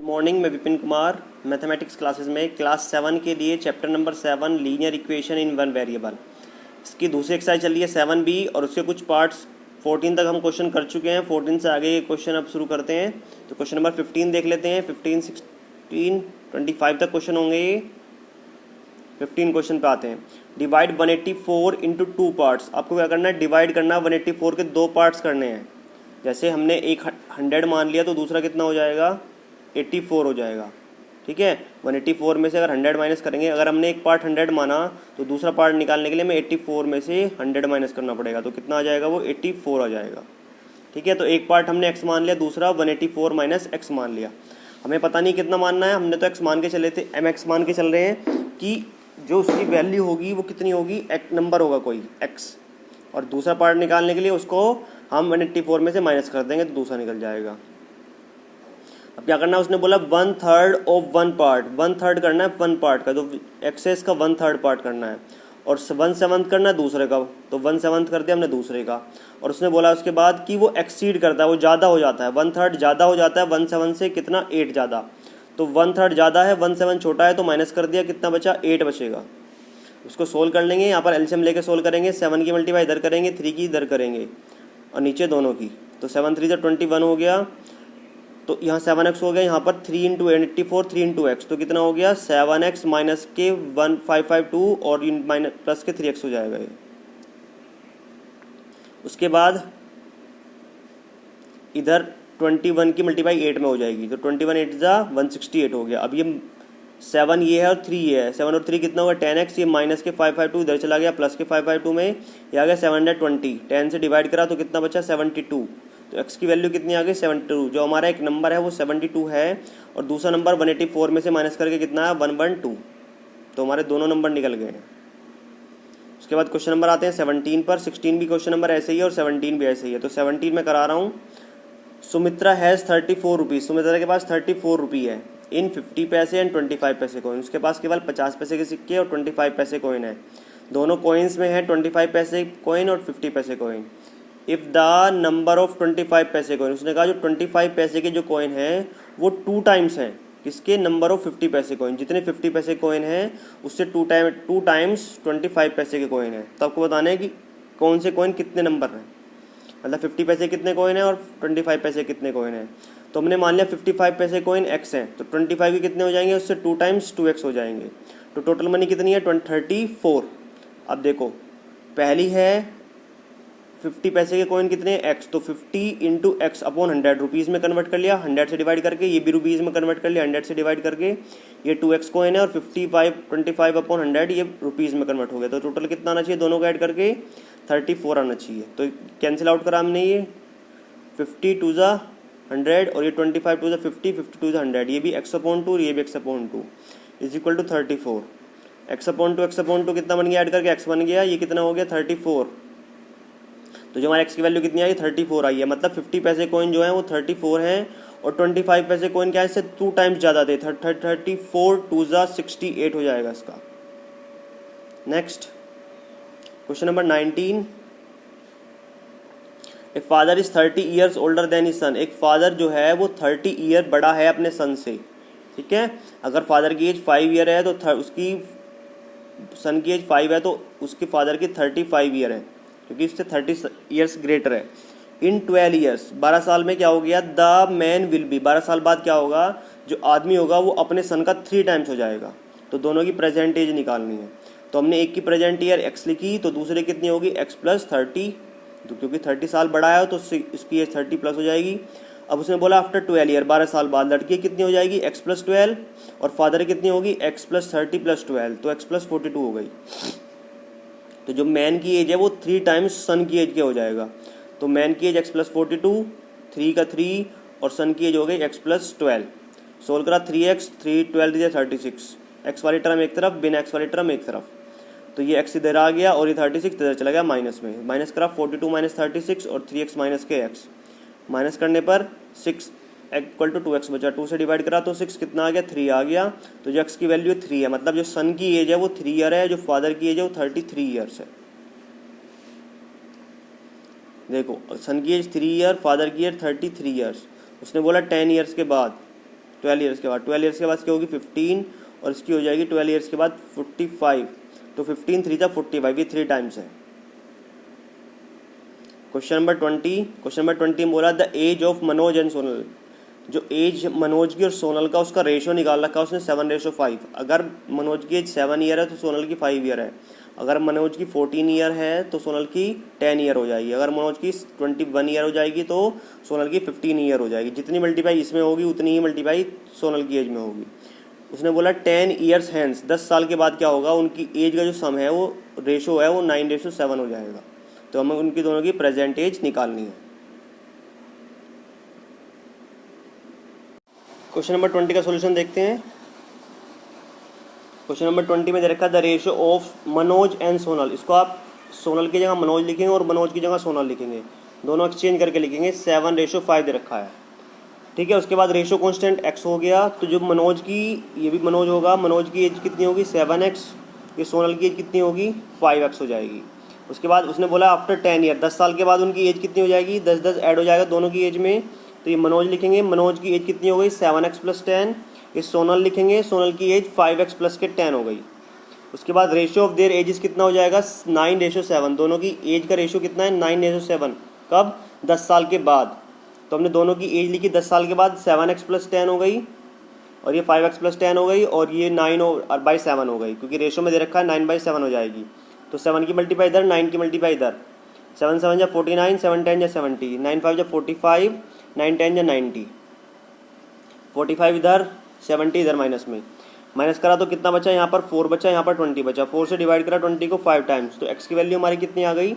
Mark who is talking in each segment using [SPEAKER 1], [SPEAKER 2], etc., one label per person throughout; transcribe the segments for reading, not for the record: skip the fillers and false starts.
[SPEAKER 1] Morning में Vipin Kumar mathematics classes में class 7 के लिए chapter number 7 linear equation in one variable, इसकी दूसरी एक्सरसाइज चल रही है 7B और उसके कुछ पार्ट्स 14 तक हम क्वेश्चन कर चुके हैं। 14 से आगे के क्वेश्चन अब शुरू करते हैं। तो क्वेश्चन नंबर 15 देख लेते हैं। 15, 16, 25 तक क्वेश्चन होंगे ये। 15 क्वेश्चन पे आते हैं। Divide 184 into 2 parts. आपको क्या करना है, डिवाइड करना है 184 के 2 पार्ट्स करने हैं। जैसे हमने एक 100 मान लिया तो दूसरा कितना हो जाएगा, 84 हो जाएगा। ठीक है, 184 में से अगर 100 माइनस करेंगे, अगर हमने एक पार्ट 100 माना तो दूसरा पार्ट निकालने के लिए हमें 84 में से 100 माइनस करना पड़ेगा, तो कितना आ जाएगा, वो 84 आ जाएगा। ठीक है, तो एक पार्ट हमने x मान लिया, दूसरा 184 माइनस x मान लिया। हमें पता नहीं कितना मानना है, हमने तो x मान के चले थे, mx मान के चल रहे हैं कि जो उसकी वैल्यू होगी वो कितनी होगी, एक नंबर होगा कोई x, और दूसरा पार्ट निकालने के लिए उसको हम 184 में से माइनस कर देंगे तो दूसरा निकल जाएगा। अब क्या करना है, उसने बोला 1/3 ऑफ 1 पार्ट, 1/3 करना है 1 पार्ट का, तो एक्सेस का 1/3 पार्ट करना है, और 1/7 करना है दूसरे का, तो 1/7 कर दिया हमने दूसरे का। और उसने बोला उसके बाद कि वो एक्सीड करता है, वो ज़्यादा हो जाता है, 1/3 ज़्यादा हो जाता है 1/7 से, कितना 8 ज़्यादा, तो 1/3 ज़्यादा है 1/7 छोटा है, तो माइनस कर दिया, कितना बचा 8 बचेगा। उसको सोल्व कर लेंगे, यहाँ पर एलसीएम लेके सोल्व करेंगे, 7 की मल्टीप्लाई इधर करेंगे, 3 की इधर करेंगे और नीचे दोनों की, तो 7 3 से 21 हो गया, तो यहाँ 7x हो गया, यहाँ पर 3 इंटू 84 3 इंटू एक्स, तो कितना हो गया 7x माइनस के 1552 और माइनस प्लस के 3x हो जाएगा ये। उसके बाद इधर 21 की मल्टीप्लाई 8 में हो जाएगी, तो 21 8 जा 168 हो गया। अब ये 7 ये है और 3 ये है, 7 और 3 कितना होगा 10x, ये माइनस के 552 इधर चला गया, प्लस के 552 में ये आ गया 720, 10 से डिवाइड करा तो कितना बचा 72, तो x की वैल्यू कितनी आ गई 72। जो हमारा एक नंबर है वो 72 है, और दूसरा नंबर 184 में से माइनस करके कितना है 112, तो हमारे दोनों नंबर निकल गए हैं। उसके बाद क्वेश्चन नंबर आते हैं 17 पर। 16 भी क्वेश्चन नंबर ऐसे ही है और 17 भी ऐसे ही है। तो 17 में करा रहा हूँ। सुमित्रा हैज़ 34 रुपीज़, सुमित्रा के पास 34 रुपये है इन 50 पैसे एंड 25 पैसे कॉइन। उसके पास केवल 50 पैसे के सिक्के और 25 पैसे कॉइन है। दोनों कॉइन्स में है 25 पैसे कॉइन और 50 पैसे coin. If the number of 25 पैसे कॉइन, उसने कहा जो 25 पैसे के जो कॉइन हैं वो 2 टाइम्स हैं किसके, नंबर ऑफ 50 पैसे कॉइन, जितने 50 पैसे कॉइन हैं उससे 2 टाइम्स 25 पैसे के कॉइन है। तो आपको बताना है कि कौन से कॉइन कितने नंबर हैं, मतलब 50 पैसे कितने कॉइन है और 25 पैसे कितने कॉइन है। तो हमने मान लिया 55 पैसे कॉइन x हैं, तो 25 के कितने हो जाएंगे, उससे 2 टाइम्स 2x हो जाएंगे, तो टोटल मनी कितनी है 34। अब देखो पहली है 50 पैसे के कॉइन कितने x, तो 50 इंटू एक्स अपॉन 100 रुपीज़ में कन्वर्ट कर लिया, 100 से डिवाइड करके, ये भी रुपीज़ में कन्वर्ट कर लिया 100 से डिवाइड करके, ये 2x कॉइन है और 25 अपॉन 100 ये रुपीज़ में कन्वर्ट हो गया। तो टोटल कितना आना चाहिए, दोनों को ऐड करके 34 आना चाहिए। तो कैंसिल आउट करा हमने, ये 50 टू ज़ा 100 और ये 25 टू ज़ा 50, 50 टू ज़ा 100, ये भी x अपॉन 2 और ये भी x upon 2 is equal to 34। x upon 2 कितना बन गया, ऐड करके x बन गया, ये कितना हो गया 34। तो जो हमारे x की वैल्यू कितनी आई 34 आई है, मतलब 50 पैसे कॉइन जो है वो 34 हैं और 25 पैसे कॉइन क्या है, इससे 2 टाइम्स ज़्यादा थे, 34 टू ज़ा 68 हो जाएगा इसका। Next question number 19। A father is 30 years older than his son. एक फादर जो है वो 30 ईयर बड़ा है अपने सन से। ठीक है, अगर फादर की एज 5 ईयर है तो उसकी सन की एज 5 है, तो उसके फादर की 35 ईयर है, क्योंकि इससे 30 ईयर्स ग्रेटर है। इन 12 ईयर्स 12 साल में क्या हो गया, द मैन विल बी, 12 साल बाद क्या होगा, जो आदमी होगा वो अपने सन का 3 टाइम्स हो जाएगा। तो दोनों की प्रेजेंट एज निकालनी है। तो हमने एक की प्रेजेंट ईयर x लिखी, तो दूसरे कितनी होगी x प्लस 30, तो क्योंकि 30 साल बड़ा है तो इसकी एज 30 प्लस हो जाएगी। अब उसने बोला आफ्टर 12 ईयर, 12 साल बाद लड़की कितनी हो जाएगी x प्लस 12, और फादर कितनी होगी x प्लस 30 प्लस 12, तो x प्लस 42 हो गई। तो जो मैन की एज है वो 3 टाइम्स सन की एज के हो जाएगा। तो मैन की एज x प्लस 42, 3 का 3, और सन की एज हो गई x प्लस 12। सोल्व करा 3x 3 12 36, x वाली टर्म एक तरफ, बिना x वाली टर्म एक तरफ, तो ये x इधर आ गया और ये 36 इधर चला गया माइनस में। माइनस करा 42 माइनस 36 और 3x माइनस के x, माइनस करने पर 6 इक्वल टू 2x बचा, 2 से डिवाइड करा तो 6 कितना आ गया 3 आ गया। तो जो x की वैल्यू 3 है, मतलब जो सन की एज है वो 3 ईयर है, जो फादर की एज है वो 33 ईयर्स है। देखो सन की एज 3 ईयर, फादर की एज 33 ईयर्स। उसने बोला 10 ईयर्स के बाद, 12 ईयर्स के बाद, 12 ईयर्स के बाद क्या होगी 15, और इसकी हो जाएगी 12 ईयर्स के बाद 45। तो 15 3 45, ये 3 टाइम्स है। क्वेश्चन नंबर 20 में बोला the age of Manoj and Sonal, जो एज मनोज की और सोनल का उसका रेशियो निकाल रखा है उसने 7:5। अगर मनोज की एज 7 ईयर है तो सोनल की 5 ईयर है। अगर मनोज की 14 ईयर है तो सोनल की 10 ईयर हो जाएगी। अगर मनोज की 21 ईयर हो जाएगी तो सोनल की 15 ईयर हो जाएगी। जितनी मल्टीप्लाई इसमें होगी उतनी ही मल्टीप्लाई सोनल की एज में होगी। उसने बोला 10 ईयर्स हैंस, 10 साल के बाद क्या होगा, उनकी एज का जो सम है वो रेशो है वो 9:7 हो जाएगा। तो हमें उनकी दोनों की प्रेजेंट एज निकालनी है। क्वेश्चन नंबर 20 का सॉल्यूशन देखते हैं। क्वेश्चन नंबर 20 में दे रखा है the ratio of Manoj and Sonal. इसको आप सोनल की जगह मनोज लिखेंगे और मनोज की जगह सोनल लिखेंगे, दोनों एक्सचेंज करके लिखेंगे। 7:5 दे रखा है, ठीक है। उसके बाद रेशियो कांस्टेंट x हो गया, तो जो मनोज की, ये भी मनोज होगा, मनोज की एज कितनी होगी 7x, ये सोनल की एज कितनी होगी 5x हो जाएगी। उसके बाद उसने बोला आफ्टर 10 ईयर, 10 साल के बाद उनकी एज कितनी हो जाएगी, 10 ऐड हो जाएगा दोनों की एज में। तो ये मनोज लिखेंगे, मनोज की एज कितनी हो गई 7x + 10। ये सोनल लिखेंगे, सोनल की एज 5x + 10 हो गई। उसके बाद रेशियो ऑफ देयर एजेस कितना हो जाएगा 9:7। दोनों की एज का रेशियो कितना है 9:7। कब, 10 साल के बाद। तो हमने दोनों की एज लिखी 10 साल के बाद, 7x + 10 हो गई और ये 5x + 10 हो गई और ये 9/7 हो गई, क्योंकि रेशियो में दे रखा है 9/7 हो जाएगी। तो 7 की मल्टीप्लाई इधर, 9 की मल्टीप्लाई इधर। 7 7 जा 49, 7 10 जा 70, 9 5 जा 45, 9 10 जा 90, 45 इधर, 70 इधर माइनस में। माइनस करा तो कितना बचा, यहाँ पर 4 बचा, यहाँ पर 20 बचा। 4 से डिवाइड करा 20 को 5 टाइम्स, तो x की वैल्यू हमारी कितनी आ गई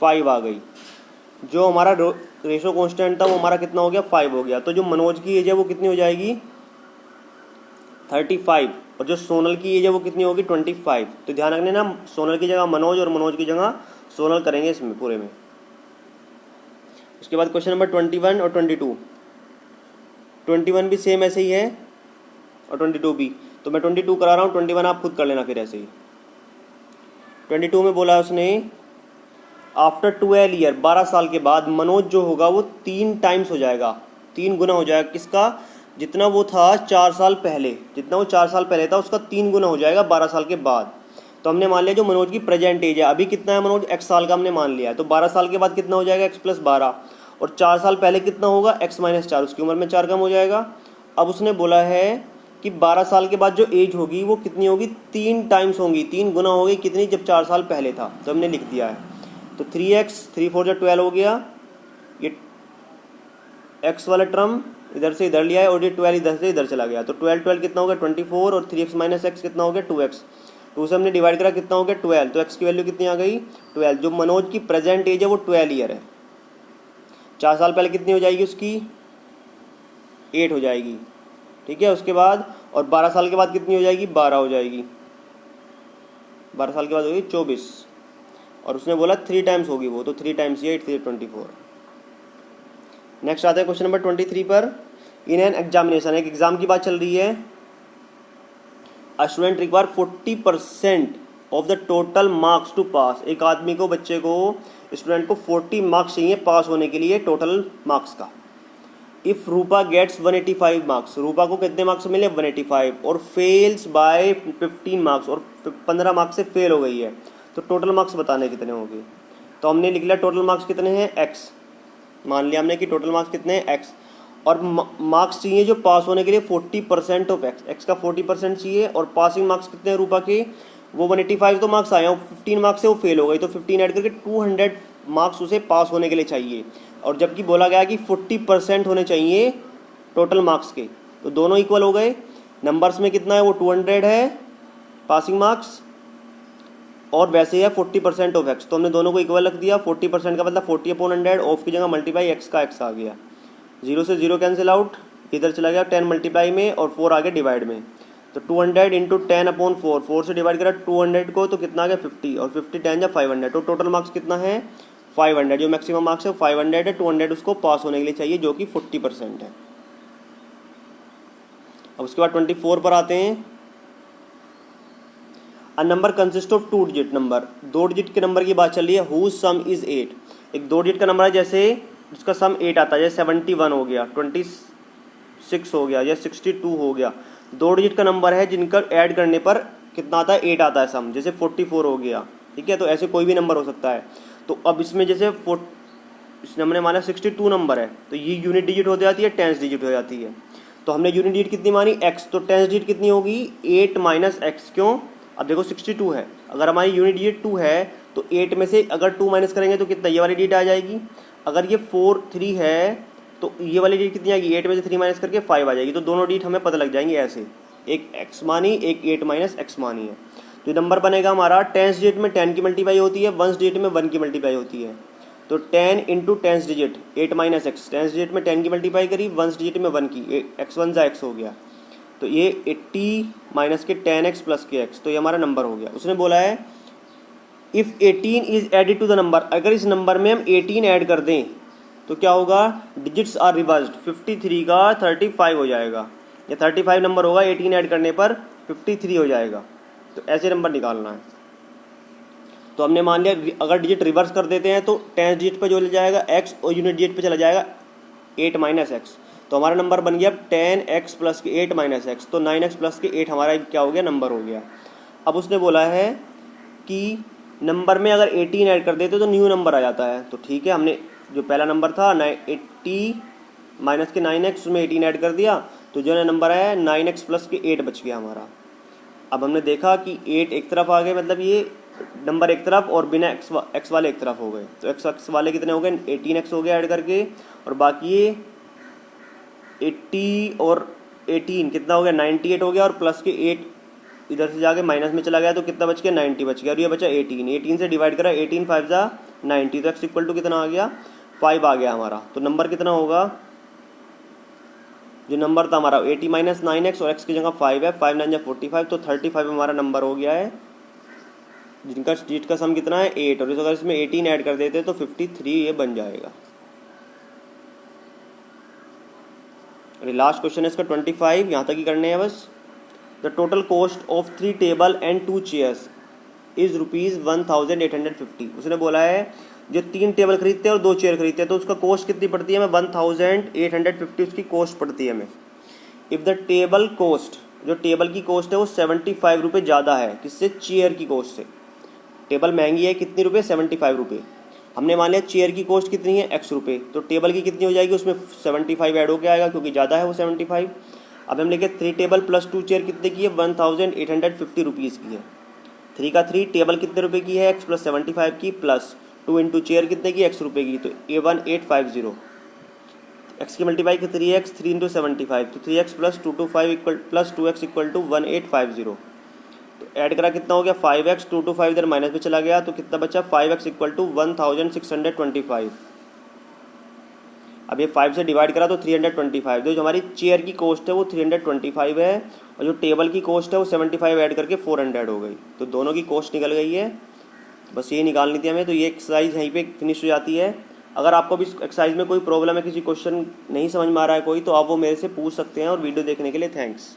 [SPEAKER 1] 5 आ गई। जो हमारा रेशियो कांस्टेंट था वो हमारा कितना हो गया 5 हो गया। तो जो मनोज की एज है वो कितनी हो जाएगी 35 और जो सोनल की एज है वो कितनी होगी 25। तो ध्यान रखने ना, सोनल की जगह मनोज और मनोज की जगह सोनल करेंगे इसमें पूरे में। उसके बाद क्वेश्चन नंबर 21 और 22। 21 भी सेम ऐसे ही है और 22 भी। तो मैं 22 करा रहा हूँ, 21 आप खुद कर लेना फिर ऐसे ही। 22 में बोला उसने आफ्टर 12 ईयर, 12 साल के बाद मनोज जो होगा वो 3 टाइम्स हो जाएगा, 3 गुना हो जाएगा। किसका, जितना वो था 4 साल पहले, जितना वो 4 साल पहले था उसका 3 गुना हो जाएगा 12 साल के बाद। तो हमने मान लिया जो मनोज की प्रेजेंट एज है, अभी कितना है मनोज x साल का हमने मान लिया है। तो 12 साल के बाद कितना हो जाएगा x + 12, और 4 साल पहले कितना होगा x - 4, उसकी उम्र में 4 कम हो जाएगा। अब उसने बोला है कि 12 साल के बाद जो एज होगी वो कितनी होगी 3 टाइम्स होगी, 3 गुना होगी कितनी, जब 4 साल पहले था। तो हमने लिख दिया है। तो 3x, 3 4 जा 12 हो गया, ये x वाला टर्म इधर से इधर लिया है और ये 12 इधर से इधर चला गया। तो 12 कितना हो गया 24 और 3x - x कितना हो गया 2x। 2 से हमने डिवाइड करा कितना हो गया 12। तो x की वैल्यू कितनी आ गई 12। जो मनोज की प्रेजेंट एज है वो 12 ईयर है। 4 साल पहले कितनी हो जाएगी उसकी 8 हो जाएगी, ठीक है। उसके बाद और 12 साल के बाद कितनी हो जाएगी 12 हो जाएगी। 12 साल के बाद होगी 24 और उसने बोला 3 टाइम्स होगी वो, तो 3 टाइम्स 8 3 24। नेक्स्ट आता है क्वेश्चन नंबर 23 पर। इन एन एग्जामिनेशन, एक एग्जाम की बात चल रही है। A student require 40% of the total marks to pass. एक आदमी को, बच्चे को, स्टूडेंट को 40 मार्क्स चाहिए पास होने के लिए टोटल मार्क्स का। इफ रूपा गेट्स 185 मार्क्स, रूपा को कितने मार्क्स मिले 185, और फेल्स बाय 15 मार्क्स, और 15 मार्क्स से फेल हो गई है, तो टोटल मार्क्स बताने कितने होंगे। तो हमने लिख लिया टोटल मार्क्स कितने हैं x, मान लिया हमने कि टोटल मार्क्स कितने हैं x, और मार्क्स चाहिए जो पास होने के लिए 40% ऑफ x का 40% चाहिए, और पासिंग मार्क्स कितने हैं रूपा के, वो 185 तो मार्क्स आए हैं, 15 मार्क्स से वो फेल हो गई, तो 15 ऐड करके 200 मार्क्स उसे पास होने के लिए चाहिए। और जबकि बोला गया कि 40% होने चाहिए टोटल मार्क्स के, तो दोनों इक्वल हो गए। नंबर्स में कितना है वो 200 है पासिंग मार्क्स, और वैसे है 40% ऑफ x, तो हमने दोनों को इक्वल रख दिया। 40% का मतलब 40/100, ऑफ की जगह मल्टीप्लाई x का x आ गया। 0 से 0 कैंसिल आउट, इधर चला गया 10 मल्टीप्लाई में और 4 आ गया डिवाइड में। तो 200 × 10/4, 4 से डिवाइड करा 200 को, तो कितना आ गया 50, और 50 10 जा 500, तो टोटल मार्क्स कितना है 500। जो मैक्सिमम मार्क्स है 500 है, 200 उसको पास होने के लिए चाहिए, जो कि 40% है। अब उसके बाद 24 पर आते हैं। A number consist of 2 digit number, 2 digit के नंबर की बात चल रही है। हुज सम इज 8, एक 2 डिजिट का नंबर है, जैसे जिसका सम 8 आता है, जैसे 71 हो गया, 26 हो गया या 62 हो गया। 2 डिजिट का नंबर है जिनका ऐड करने पर कितना आता है, 8 आता है सम, जैसे 44 हो गया, ठीक है। तो ऐसे कोई भी नंबर हो सकता है। तो अब इसमें जैसे हमने माना 62 नंबर है, तो ये यूनिट डिजिट हो जाती है, टेंस डिजिट हो जाती है। तो हमने यूनिट डिजिट कितनी मानी, x, तो टेंस डिजिट कितनी होगी, 8 माइनस एक्स। क्यों, अब देखो 62 है, अगर हमारी यूनिट डिजिट 2 है तो 8 में से अगर 2 माइनस करेंगे तो कितना, ये वाली डिजिट आ जाएगी। अगर ये 4 3 है तो ये वाली डिजिट कितनी आएगी, 8 में से 3 माइनस करके 5 आ जाएगी। तो दोनों डिजिट हमें पता लग जाएंगे ऐसे, एक x मानी, एक 8 माइनस एक्स मानी है। तो ये नंबर बनेगा हमारा, टेंस डिजिट में 10 की मल्टीप्लाई होती है, वंस डिजिट में 1 की मल्टीप्लाई होती है। तो 10 into tens digit 8 minus x, tens digit में 10 की मल्टीप्लाई करी, वंस डिजिट में 1 की, एक्स 1 जा एक्स हो गया। तो ये 80 माइनस के 10x प्लस के एक्स, तो ये हमारा नंबर हो गया। उसने बोला है if 18 is added to the number, अगर इस नंबर में हम 18 ऐड कर दें तो क्या होगा, डिजिट्स आर रिवर्स्ड, 53 का 35 हो जाएगा, या 35 नंबर होगा 18 ऐड करने पर 53 हो जाएगा। तो ऐसे नंबर निकालना है। तो हमने मान लिया अगर डिजिट रिवर्स कर देते हैं तो टेंस डिजिट पे जो ले जाएगा x और यूनिट डिजिट पे चला जाएगा 8 माइनस एक्स। तो हमारा नंबर बन गया 10x प्लस के 8 माइनस एक्स, तो 9x प्लस के 8 हमारा क्या हो गया, नंबर हो गया। अब उसने बोला है कि नंबर में अगर 18 ऐड कर देते तो न्यू नंबर आ जाता है। तो ठीक है, हमने जो पहला नंबर था 80 माइनस के 9x, उसमें 18 ऐड कर दिया, तो जो है नंबर आया 9x प्लस के 8 बच गया हमारा। अब हमने देखा कि 8 एक तरफ आ गए, मतलब ये नंबर एक तरफ और बिना एक्स वाले एक तरफ हो गए। तो एक्स वाले कितने हो गए, 18x हो गया ऐड करके, और बाकी ये 80 और 18 कितना हो गया, 98 हो गया, और प्लस के 8 इधर से जाके माइनस में चला गया, तो कितना बच गया, 90 बच गया, और ये बचा 18 से डिवाइड करा, 18 5 जा 90, तो x इक्वल टू कितना आ गया, 5 आ गया हमारा। तो नंबर कितना होगा, जो नंबर था हमारा 80 माइनस 9x और x की जगह 5 है, 5 9 जा 45, तो 35 हमारा नंबर हो गया है, जिनका डिजिट का सम कितना है 8, और अगर इसमें 18 ऐड कर देते तो 53 ये बन जाएगा। अरे लास्ट क्वेश्चन है इसका 25, यहाँ तक ही करने हैं बस। The total cost of 3 table and 2 chairs is ₹1850। उसने बोला है जो 3 टेबल खरीदते हैं और 2 चेयर खरीदते हैं तो उसका कॉस्ट कितनी पड़ती है हमें, 1850 उसकी कॉस्ट पड़ती है हमें। इफ़ द टेबल कॉस्ट, जो टेबल की कॉस्ट है वो 75 रुपये ज़्यादा है किससे, चेयर की कॉस्ट से। टेबल महंगी है कितनी रुपये, 75 रुपये। हमने मान लिया चेयर की कॉस्ट कितनी है, x रुपये, तो टेबल की कितनी हो जाएगी, उसमें 75 ऐड होकर आएगा क्योंकि ज़्यादा है वो 75। अब हम लेके 3 टेबल प्लस 2 चेयर कितने की है, 1850 रुपीज़ की है। 3 का 3 टेबल कितने रुपए की है, x प्लस 75 की, प्लस 2 इंटू चेयर कितने की, x रुपये की, तो 1850। x की मल्टीप्लाई की 3x, 3 इंटू 75, तो 3x plus 225 equal plus 2x equal to 1850। तो ऐड करा कितना हो गया 5x, 2 to 5 इधर माइनस में चला गया, तो कितना बचा 5x इक्वल टू 1625। अब ये 5 से डिवाइड करा तो 325, जो हमारी चेयर की कॉस्ट है वो 325 है, और जो टेबल की कॉस्ट है वो 75 ऐड करके 400 हो गई। तो दोनों की कॉस्ट निकल गई है, बस ये निकालनी थी हमें। तो ये एक्सरसाइज यहीं पे फिनिश हो जाती है। अगर आपको भी एक्सरसाइज में कोई प्रॉब्लम है, किसी क्वेश्चन नहीं समझ में आ रहा है कोई, तो आप वो मेरे से पूछ सकते हैं। और वीडियो देखने के लिए थैंक्स।